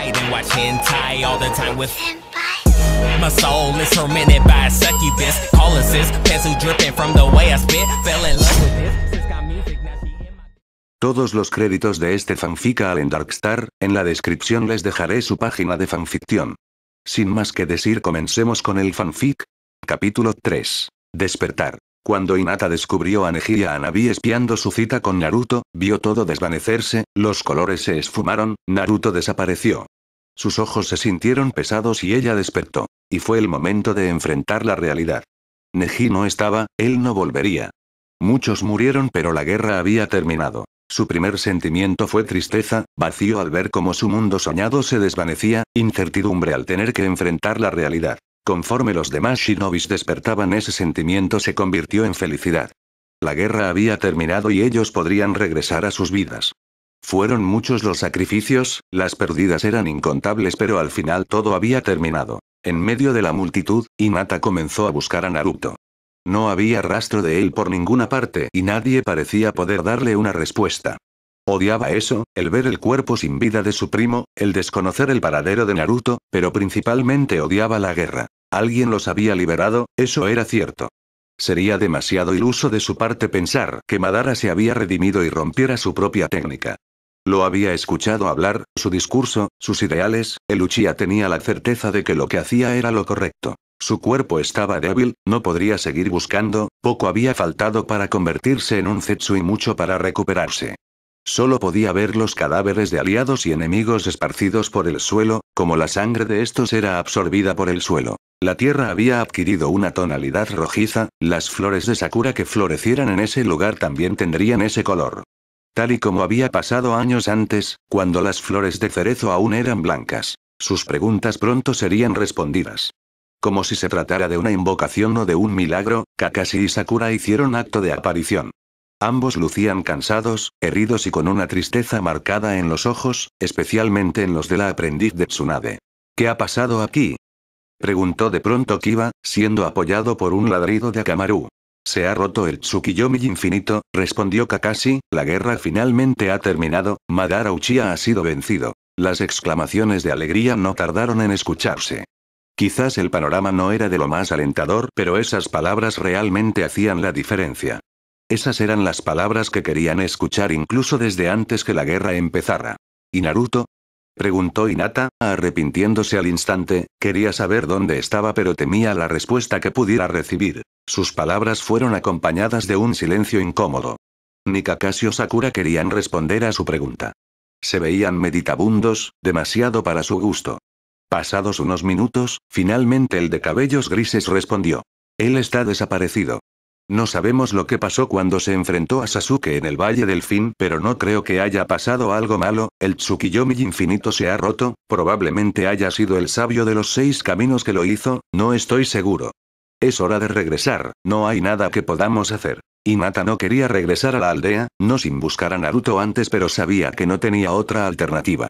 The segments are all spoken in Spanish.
night and watch hentai all the time with my soul is tormented by a succubus. Call assist, pencil dripping from the way I spit. Fell in love with this. Sis got music, now she in my... Todos los créditos de este fanfic en Darkstar, en la descripción les dejaré su página de fanficción. Sin más que decir, comencemos con el fanfic. Capítulo 3. Despertar. Cuando Hinata descubrió a Neji y a Hanabi espiando su cita con Naruto, vio todo desvanecerse, los colores se esfumaron, Naruto desapareció. Sus ojos se sintieron pesados y ella despertó. Y fue el momento de enfrentar la realidad. Neji no estaba, él no volvería. Muchos murieron pero la guerra había terminado. Su primer sentimiento fue tristeza, vacío al ver cómo su mundo soñado se desvanecía, incertidumbre al tener que enfrentar la realidad. Conforme los demás shinobis despertaban, ese sentimiento se convirtió en felicidad. La guerra había terminado y ellos podrían regresar a sus vidas. Fueron muchos los sacrificios, las pérdidas eran incontables, pero al final todo había terminado. En medio de la multitud, Hinata comenzó a buscar a Naruto. No había rastro de él por ninguna parte y nadie parecía poder darle una respuesta. Odiaba eso, el ver el cuerpo sin vida de su primo, el desconocer el paradero de Naruto, pero principalmente odiaba la guerra. Alguien los había liberado, eso era cierto. Sería demasiado iluso de su parte pensar que Madara se había redimido y rompiera su propia técnica. Lo había escuchado hablar, su discurso, sus ideales, el Uchiha tenía la certeza de que lo que hacía era lo correcto. Su cuerpo estaba débil, no podría seguir buscando, poco había faltado para convertirse en un Zetsu y mucho para recuperarse. Solo podía ver los cadáveres de aliados y enemigos esparcidos por el suelo, como la sangre de estos era absorbida por el suelo. La tierra había adquirido una tonalidad rojiza, las flores de Sakura que florecieran en ese lugar también tendrían ese color. Tal y como había pasado años antes, cuando las flores de cerezo aún eran blancas. Sus preguntas pronto serían respondidas. Como si se tratara de una invocación o de un milagro, Kakashi y Sakura hicieron acto de aparición. Ambos lucían cansados, heridos y con una tristeza marcada en los ojos, especialmente en los de la aprendiz de Tsunade. ¿Qué ha pasado aquí?, preguntó de pronto Kiba, siendo apoyado por un ladrido de Akamaru. Se ha roto el Tsukiyomi infinito, respondió Kakashi, la guerra finalmente ha terminado, Madara Uchiha ha sido vencido. Las exclamaciones de alegría no tardaron en escucharse. Quizás el panorama no era de lo más alentador, pero esas palabras realmente hacían la diferencia. Esas eran las palabras que querían escuchar incluso desde antes que la guerra empezara. ¿Y Naruto?, preguntó Hinata, arrepintiéndose al instante, quería saber dónde estaba pero temía la respuesta que pudiera recibir. Sus palabras fueron acompañadas de un silencio incómodo. Ni Kakashi o Sakura querían responder a su pregunta. Se veían meditabundos, demasiado para su gusto. Pasados unos minutos, finalmente el de cabellos grises respondió. Él está desaparecido. No sabemos lo que pasó cuando se enfrentó a Sasuke en el Valle del Fin, pero no creo que haya pasado algo malo, el Tsukiyomi infinito se ha roto, probablemente haya sido el sabio de los 6 caminos que lo hizo, no estoy seguro. Es hora de regresar, no hay nada que podamos hacer. Hinata no quería regresar a la aldea, no sin buscar a Naruto antes, pero sabía que no tenía otra alternativa.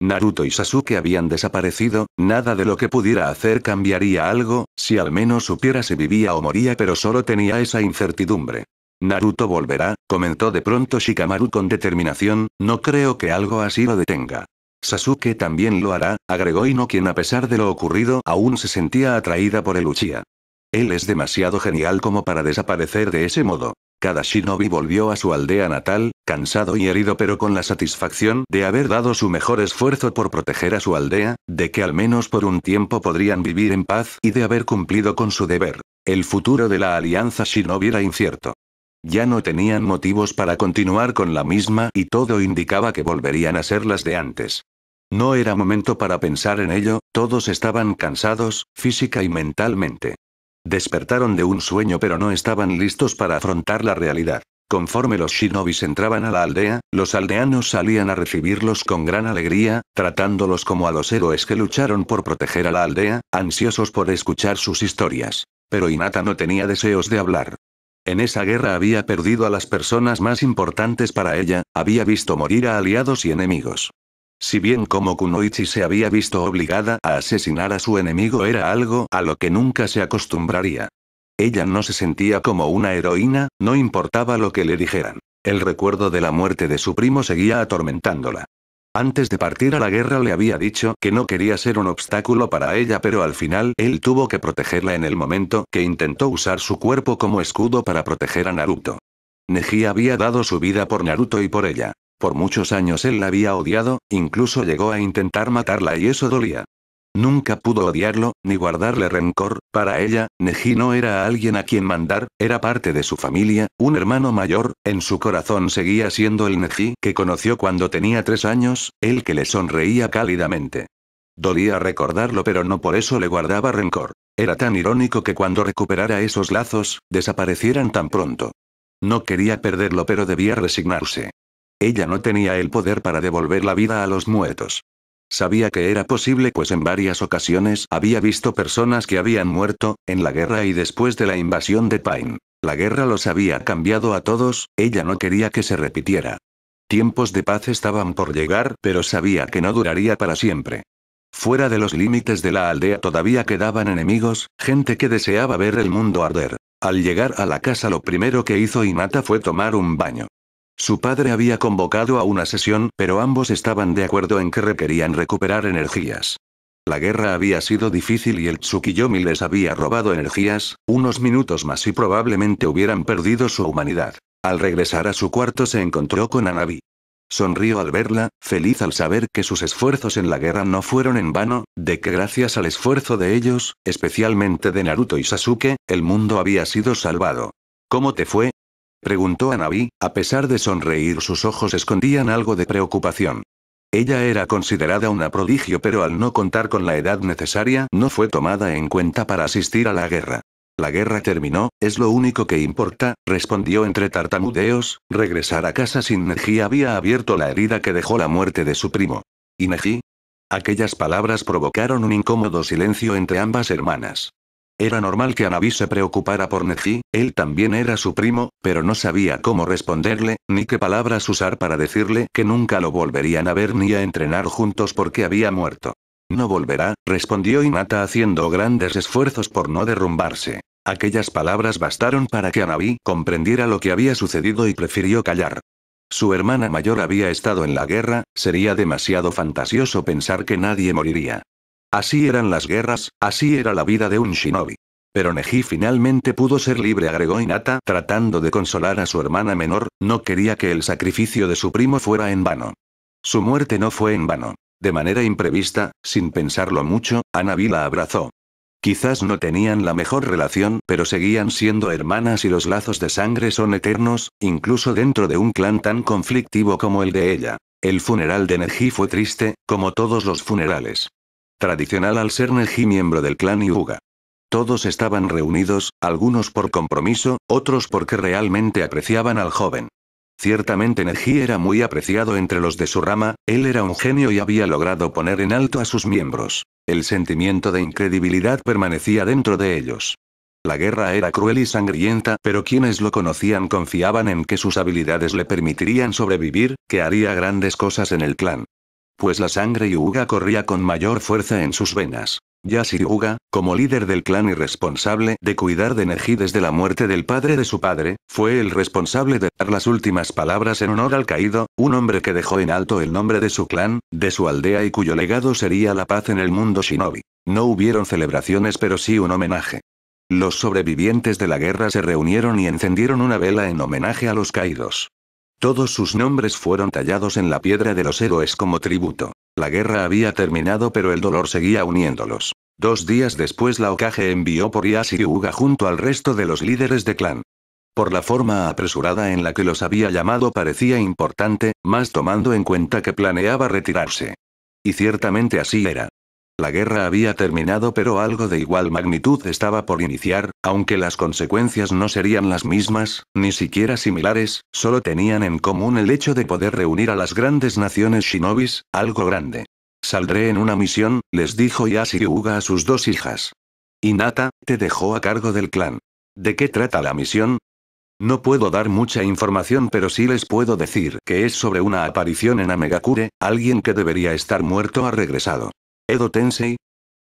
Naruto y Sasuke habían desaparecido, nada de lo que pudiera hacer cambiaría algo, si al menos supiera si vivía o moría, pero solo tenía esa incertidumbre. Naruto volverá, comentó de pronto Shikamaru con determinación, no creo que algo así lo detenga. Sasuke también lo hará, agregó Ino, quien a pesar de lo ocurrido aún se sentía atraída por el Uchiha. Él es demasiado genial como para desaparecer de ese modo. Cada shinobi volvió a su aldea natal, cansado y herido pero con la satisfacción de haber dado su mejor esfuerzo por proteger a su aldea, de que al menos por un tiempo podrían vivir en paz y de haber cumplido con su deber. El futuro de la alianza shinobi era incierto. Ya no tenían motivos para continuar con la misma y todo indicaba que volverían a ser las de antes. No era momento para pensar en ello, todos estaban cansados, física y mentalmente. Despertaron de un sueño pero no estaban listos para afrontar la realidad. Conforme los shinobis entraban a la aldea, los aldeanos salían a recibirlos con gran alegría, tratándolos como a los héroes que lucharon por proteger a la aldea, ansiosos por escuchar sus historias. Pero Hinata no tenía deseos de hablar. En esa guerra había perdido a las personas más importantes para ella, había visto morir a aliados y enemigos. Si bien como Kunoichi se había visto obligada a asesinar a su enemigo, era algo a lo que nunca se acostumbraría. Ella no se sentía como una heroína, no importaba lo que le dijeran. El recuerdo de la muerte de su primo seguía atormentándola. Antes de partir a la guerra le había dicho que no quería ser un obstáculo para ella, pero al final él tuvo que protegerla en el momento que intentó usar su cuerpo como escudo para proteger a Naruto. Neji había dado su vida por Naruto y por ella. Por muchos años él la había odiado, incluso llegó a intentar matarla y eso dolía. Nunca pudo odiarlo, ni guardarle rencor. Para ella, Neji no era alguien a quien mandar, era parte de su familia, un hermano mayor. En su corazón seguía siendo el Neji que conoció cuando tenía 3 años, el que le sonreía cálidamente. Dolía recordarlo, pero no por eso le guardaba rencor. Era tan irónico que cuando recuperara esos lazos, desaparecieran tan pronto. No quería perderlo, pero debía resignarse. Ella no tenía el poder para devolver la vida a los muertos. Sabía que era posible, pues en varias ocasiones había visto personas que habían muerto, en la guerra y después de la invasión de Pain. La guerra los había cambiado a todos, ella no quería que se repitiera. Tiempos de paz estaban por llegar, pero sabía que no duraría para siempre. Fuera de los límites de la aldea todavía quedaban enemigos, gente que deseaba ver el mundo arder. Al llegar a la casa lo primero que hizo Hinata fue tomar un baño. Su padre había convocado a una sesión, pero ambos estaban de acuerdo en que requerían recuperar energías. La guerra había sido difícil y el Tsukiyomi les había robado energías, unos minutos más y probablemente hubieran perdido su humanidad. Al regresar a su cuarto se encontró con Hanabi. Sonrió al verla, feliz al saber que sus esfuerzos en la guerra no fueron en vano, de que gracias al esfuerzo de ellos, especialmente de Naruto y Sasuke, el mundo había sido salvado. ¿Cómo te fue?, preguntó Hanabi. A pesar de sonreír, sus ojos escondían algo de preocupación. Ella era considerada una prodigio, pero al no contar con la edad necesaria, no fue tomada en cuenta para asistir a la guerra. La guerra terminó, es lo único que importa, respondió entre tartamudeos. Regresar a casa sin Neji había abierto la herida que dejó la muerte de su primo. ¿Y Neji? Aquellas palabras provocaron un incómodo silencio entre ambas hermanas. Era normal que Hanabi se preocupara por Neji, él también era su primo, pero no sabía cómo responderle, ni qué palabras usar para decirle que nunca lo volverían a ver ni a entrenar juntos porque había muerto. No volverá, respondió Hinata haciendo grandes esfuerzos por no derrumbarse. Aquellas palabras bastaron para que Hanabi comprendiera lo que había sucedido y prefirió callar. Su hermana mayor había estado en la guerra, sería demasiado fantasioso pensar que nadie moriría. Así eran las guerras, así era la vida de un shinobi. Pero Neji finalmente pudo ser libre, agregó Hinata, tratando de consolar a su hermana menor. No quería que el sacrificio de su primo fuera en vano. Su muerte no fue en vano. De manera imprevista, sin pensarlo mucho, Hanabi la abrazó. Quizás no tenían la mejor relación, pero seguían siendo hermanas y los lazos de sangre son eternos, incluso dentro de un clan tan conflictivo como el de ella. El funeral de Neji fue triste, como todos los funerales. Tradicional al ser Neji miembro del clan Hyuga. Todos estaban reunidos, algunos por compromiso, otros porque realmente apreciaban al joven. Ciertamente Neji era muy apreciado entre los de su rama, él era un genio y había logrado poner en alto a sus miembros. El sentimiento de incredibilidad permanecía dentro de ellos. La guerra era cruel y sangrienta, pero quienes lo conocían confiaban en que sus habilidades le permitirían sobrevivir, que haría grandes cosas en el clan. Pues la sangre Hyuga corría con mayor fuerza en sus venas. Yasuo Hyuga, como líder del clan y responsable de cuidar de Neji desde la muerte del padre de su padre, fue el responsable de dar las últimas palabras en honor al caído, un hombre que dejó en alto el nombre de su clan, de su aldea y cuyo legado sería la paz en el mundo shinobi. No hubieron celebraciones, pero sí un homenaje. Los sobrevivientes de la guerra se reunieron y encendieron una vela en homenaje a los caídos. Todos sus nombres fueron tallados en la piedra de los héroes como tributo. La guerra había terminado, pero el dolor seguía uniéndolos. 2 días después la Hokage envió por Yasuo Hyuga junto al resto de los líderes de clan. Por la forma apresurada en la que los había llamado parecía importante, más tomando en cuenta que planeaba retirarse. Y ciertamente así era. La guerra había terminado, pero algo de igual magnitud estaba por iniciar, aunque las consecuencias no serían las mismas, ni siquiera similares, solo tenían en común el hecho de poder reunir a las grandes naciones shinobis, algo grande. Saldré en una misión, les dijo Yasuo Hyuga a sus 2 hijas. Hinata, te dejó a cargo del clan. ¿De qué trata la misión? No puedo dar mucha información, pero sí les puedo decir que es sobre una aparición en Amegakure, alguien que debería estar muerto ha regresado. ¿Edo Tensei?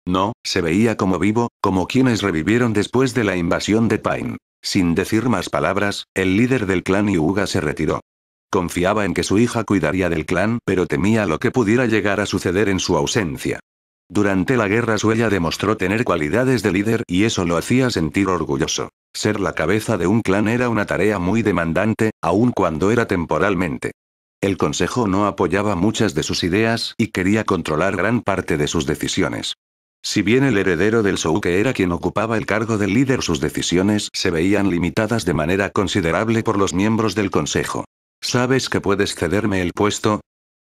No, se veía como vivo, como quienes revivieron después de la invasión de Pain. Sin decir más palabras, el líder del clan Hyuga se retiró. Confiaba en que su hija cuidaría del clan, pero temía lo que pudiera llegar a suceder en su ausencia. Durante la guerra Suella demostró tener cualidades de líder y eso lo hacía sentir orgulloso. Ser la cabeza de un clan era una tarea muy demandante, aun cuando era temporalmente. El consejo no apoyaba muchas de sus ideas y quería controlar gran parte de sus decisiones. Si bien el heredero del Souke era quien ocupaba el cargo de líder, sus decisiones se veían limitadas de manera considerable por los miembros del consejo. ¿Sabes que puedes cederme el puesto?,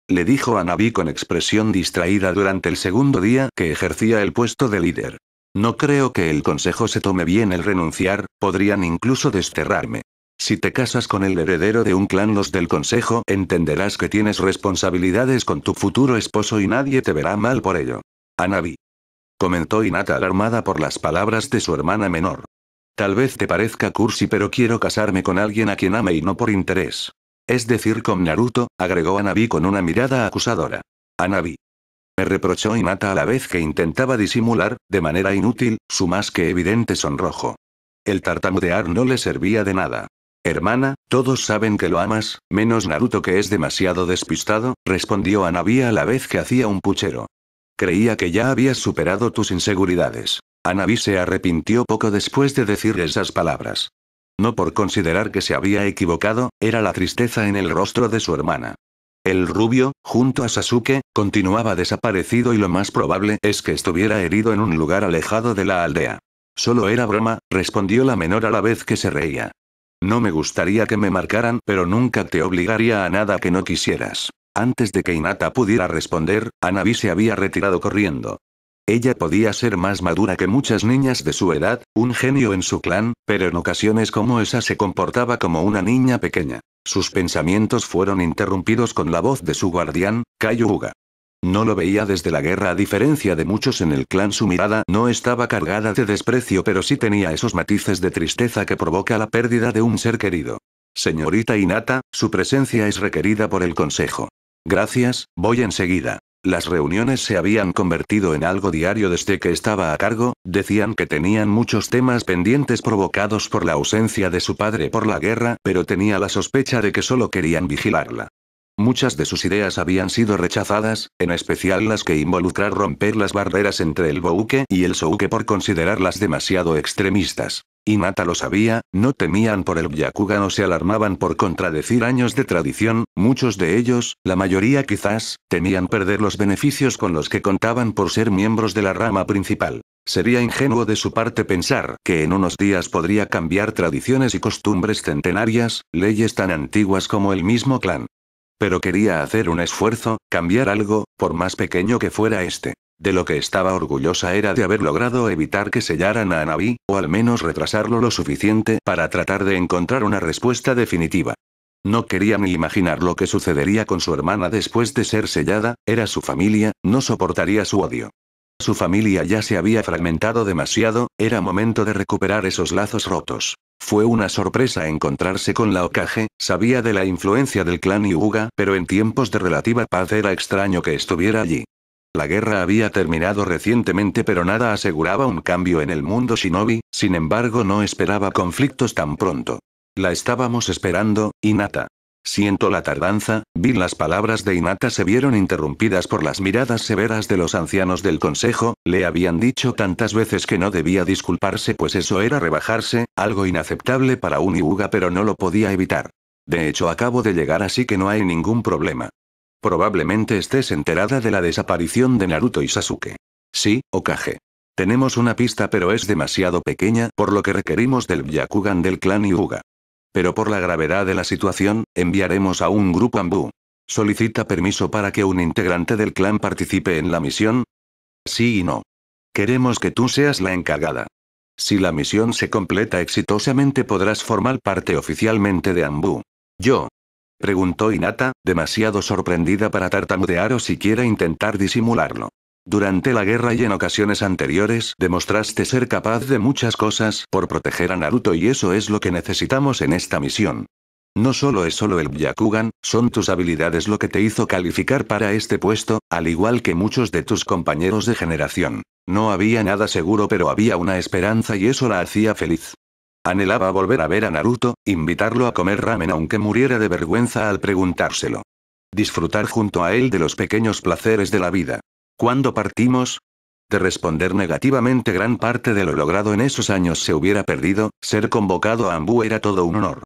le dijo a Navi con expresión distraída durante el segundo día que ejercía el puesto de líder. No creo que el consejo se tome bien el renunciar, podrían incluso desterrarme. Si te casas con el heredero de un clan, los del consejo entenderás que tienes responsabilidades con tu futuro esposo y nadie te verá mal por ello. A Navi, comentó Hinata alarmada por las palabras de su hermana menor. Tal vez te parezca cursi, pero quiero casarme con alguien a quien ame y no por interés. Es decir, con Naruto, agregó Hanabi con una mirada acusadora. Hanabi, me reprochó Hinata a la vez que intentaba disimular, de manera inútil, su más que evidente sonrojo. El tartamudear no le servía de nada. Hermana, todos saben que lo amas, menos Naruto, que es demasiado despistado, respondió Hanabi a la vez que hacía un puchero. Creía que ya habías superado tus inseguridades. Hanabi se arrepintió poco después de decir esas palabras. No por considerar que se había equivocado, era la tristeza en el rostro de su hermana. El rubio, junto a Sasuke, continuaba desaparecido y lo más probable es que estuviera herido en un lugar alejado de la aldea. Solo era broma, respondió la menor a la vez que se reía. No me gustaría que me marcaran, pero nunca te obligaría a nada que no quisieras. Antes de que Hinata pudiera responder, Hanabi se había retirado corriendo. Ella podía ser más madura que muchas niñas de su edad, un genio en su clan, pero en ocasiones como esa se comportaba como una niña pequeña. Sus pensamientos fueron interrumpidos con la voz de su guardián, Kayuuga. No lo veía desde la guerra, a diferencia de muchos en el clan. Su mirada no estaba cargada de desprecio, pero sí tenía esos matices de tristeza que provoca la pérdida de un ser querido. Señorita Hinata, su presencia es requerida por el consejo. Gracias, voy enseguida. Las reuniones se habían convertido en algo diario desde que estaba a cargo. Decían que tenían muchos temas pendientes provocados por la ausencia de su padre por la guerra, pero tenía la sospecha de que solo querían vigilarla. Muchas de sus ideas habían sido rechazadas, en especial las que involucrar romper las barreras entre el Bouke y el Souke por considerarlas demasiado extremistas. Hinata lo sabía, no temían por el Byakugan o se alarmaban por contradecir años de tradición, muchos de ellos, la mayoría quizás, temían perder los beneficios con los que contaban por ser miembros de la rama principal. Sería ingenuo de su parte pensar que en unos días podría cambiar tradiciones y costumbres centenarias, leyes tan antiguas como el mismo clan. Pero quería hacer un esfuerzo, cambiar algo, por más pequeño que fuera este. De lo que estaba orgullosa era de haber logrado evitar que sellaran a Hanabi, o al menos retrasarlo lo suficiente para tratar de encontrar una respuesta definitiva. No quería ni imaginar lo que sucedería con su hermana después de ser sellada, era su familia, no soportaría su odio. Su familia ya se había fragmentado demasiado, era momento de recuperar esos lazos rotos. Fue una sorpresa encontrarse con la Hokage, sabía de la influencia del clan Hyuga, pero en tiempos de relativa paz era extraño que estuviera allí. La guerra había terminado recientemente, pero nada aseguraba un cambio en el mundo shinobi, sin embargo no esperaba conflictos tan pronto. La estábamos esperando, Hinata. Siento la tardanza. Las palabras de Hinata se vieron interrumpidas por las miradas severas de los ancianos del consejo. Le habían dicho tantas veces que no debía disculparse, pues eso era rebajarse, algo inaceptable para un Hyuga, pero no lo podía evitar. De hecho, acabo de llegar, así que no hay ningún problema. Probablemente estés enterada de la desaparición de Naruto y Sasuke. Sí, Hokage. Tenemos una pista, pero es demasiado pequeña, por lo que requerimos del Byakugan del clan Hyuga. Pero por la gravedad de la situación, enviaremos a un grupo Anbu. ¿Solicita permiso para que un integrante del clan participe en la misión? Sí y no. Queremos que tú seas la encargada. Si la misión se completa exitosamente, podrás formar parte oficialmente de Anbu. ¿Yo? Preguntó Hinata, demasiado sorprendida para tartamudear o siquiera intentar disimularlo. Durante la guerra y en ocasiones anteriores demostraste ser capaz de muchas cosas por proteger a Naruto, y eso es lo que necesitamos en esta misión. No solo es solo el Byakugan, son tus habilidades lo que te hizo calificar para este puesto, al igual que muchos de tus compañeros de generación. No había nada seguro, pero había una esperanza y eso la hacía feliz. Anhelaba volver a ver a Naruto, invitarlo a comer ramen aunque muriera de vergüenza al preguntárselo. Disfrutar junto a él de los pequeños placeres de la vida. ¿Cuándo partimos? De responder negativamente, gran parte de lo logrado en esos años se hubiera perdido. Ser convocado a Anbu era todo un honor.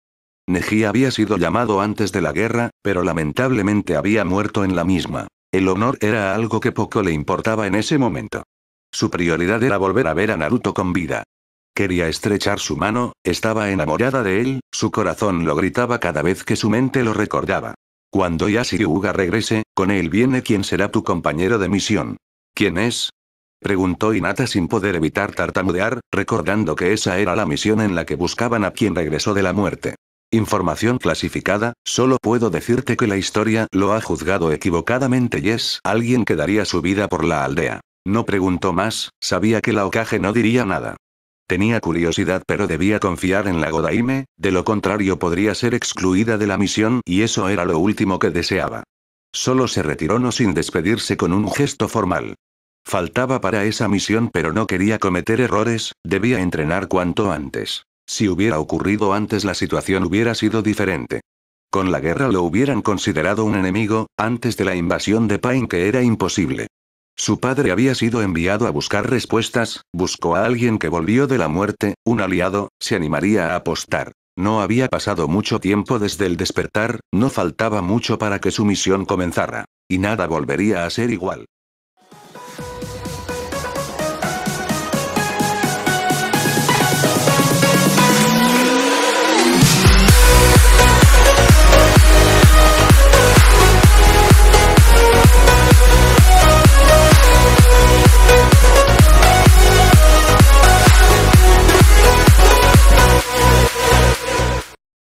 Neji había sido llamado antes de la guerra, pero lamentablemente había muerto en la misma. El honor era algo que poco le importaba en ese momento. Su prioridad era volver a ver a Naruto con vida. Quería estrechar su mano, estaba enamorada de él, su corazón lo gritaba cada vez que su mente lo recordaba. Cuando Yasuhiro regrese, con él viene quien será tu compañero de misión. ¿Quién es? Preguntó Hinata sin poder evitar tartamudear, recordando que esa era la misión en la que buscaban a quien regresó de la muerte. Información clasificada, solo puedo decirte que la historia lo ha juzgado equivocadamente y es alguien que daría su vida por la aldea. No preguntó más, sabía que la Hokage no diría nada. Tenía curiosidad pero debía confiar en la Godaime, de lo contrario podría ser excluida de la misión y eso era lo último que deseaba. Solo se retiró no sin despedirse con un gesto formal. Faltaba para esa misión pero no quería cometer errores, debía entrenar cuanto antes. Si hubiera ocurrido antes la situación hubiera sido diferente. Con la guerra lo hubieran considerado un enemigo, antes de la invasión de Pain que era imposible. Su padre había sido enviado a buscar respuestas, buscó a alguien que volvió de la muerte, un aliado, se animaría a apostar. No había pasado mucho tiempo desde el despertar, no faltaba mucho para que su misión comenzara. Y nada volvería a ser igual.